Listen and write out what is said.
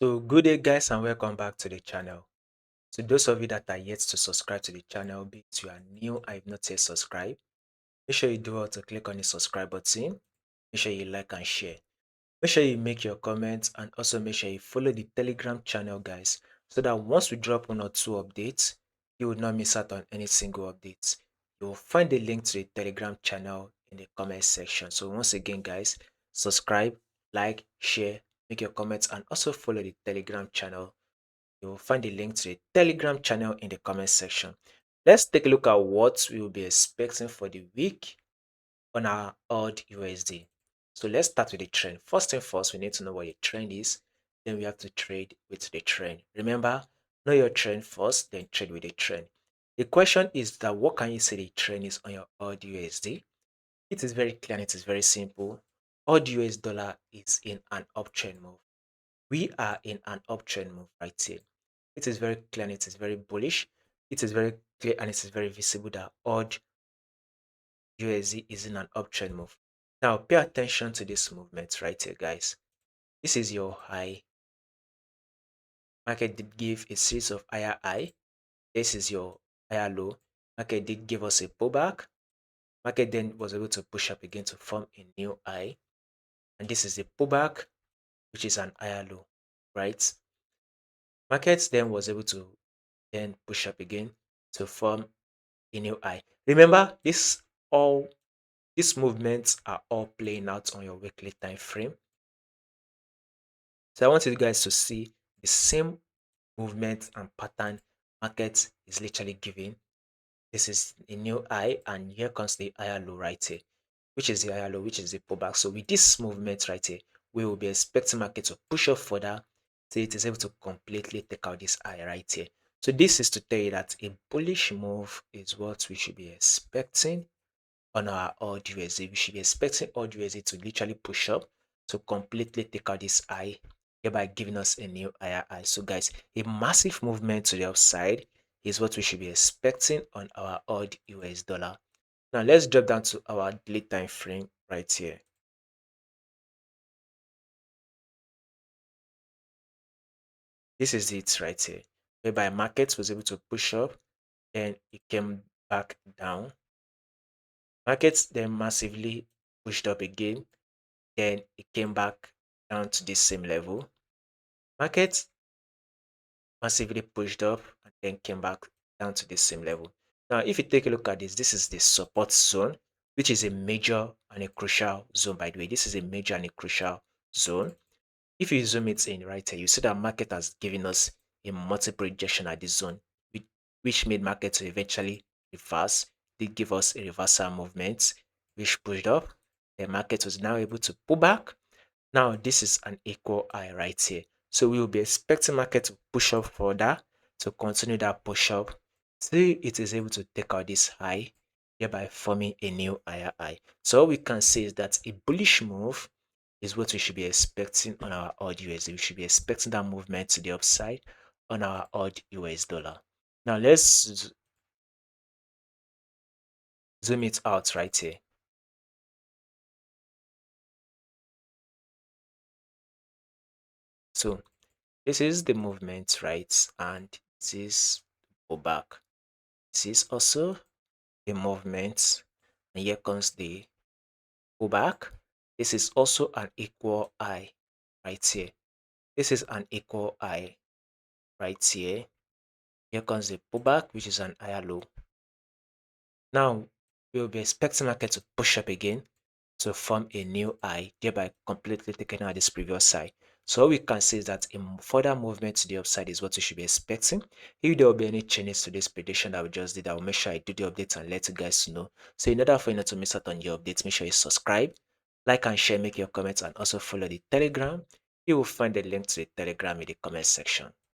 So good day guys and welcome back to the channel. To those of you that are yet to subscribe to the channel, be it you are new and you've not yet subscribed, make sure you do well to click on the subscribe button. Make sure you like and share. Make sure you make your comments and also make sure you follow the Telegram channel guys so that once we drop one or two updates, you will not miss out on any single updates. You will find the link to the Telegram channel in the comment section. So once again guys, subscribe, like, share, make your comments and also follow the Telegram channel. You will find the link to the Telegram channel in the comment section. Let's take a look at what we will be expecting for the week on our odd USD. So let's start with the trend. First and first, we need to know what the trend is. Then we have to trade with the trend. Remember, know your trend first, then trade with the trend. The question is that what can you say the trend is on your odd USD? It is very clear and it is very simple. Odd US dollar is in an uptrend move. We are in an uptrend move right here. It is very clear and it is very bullish. It is very clear and it is very visible that odd USD is in an uptrend move. Now pay attention to this movement right here, guys. This is your high. Market did give a series of higher high. This is your higher low. Market did give us a pullback. Market then was able to push up again to form a new high. And this is the pullback, which is an higher low, right? Markets then was able to then push up again to form a new high. Remember, these movements are all playing out on your weekly time frame. So I want you guys to see the same movement and pattern market is literally giving. This is a new high and here comes the higher low right here, which is the higher low, which is the pullback. So with this movement right here, we will be expecting market to push up further till it is able to completely take out this high right here. So this is to tell you that a bullish move is what we should be expecting on our odd USD. We should be expecting odd USD to literally push up to completely take out this high, thereby giving us a new higher high. So guys, a massive movement to the upside is what we should be expecting on our odd US dollar. Now let's drop down to our daily time frame right here. This is it right here, whereby market was able to push up, then it came back down. Markets then massively pushed up again, then it came back down to this same level. Markets massively pushed up and then came back down to the same level. Now, if you take a look at this, this is the support zone, which is a major and a crucial zone, by the way. This is a major and a crucial zone. If you zoom it in right here, you see that market has given us a multiple rejection at this zone, which made market to eventually reverse. They give us a reversal movement, which pushed up. The market was now able to pull back. Now, this is an equal high right here. So we will be expecting market to push up further to continue that push up till it is able to take out this high, thereby forming a new higher high. So all we can say is that a bullish move is what we should be expecting on our odd USD. We should be expecting that movement to the upside on our odd US dollar. Now let's zoom it out right here. So this is the movement, right? And this is pullback. This is also the movement. And here comes the pullback. This is also an equal high right here. This is an equal high right here. Here comes the pullback, which is an higher low. Now, we'll be expecting market to push up again to form a new high, thereby completely taking out this previous high. So all we can say is that a further movement to the upside is what we should be expecting. If there will be any changes to this prediction that we just did, I will make sure I do the updates and let you guys know. So in order for you not to miss out on your updates, make sure you subscribe, like and share, make your comments, and also follow the Telegram. You will find the link to the Telegram in the comment section.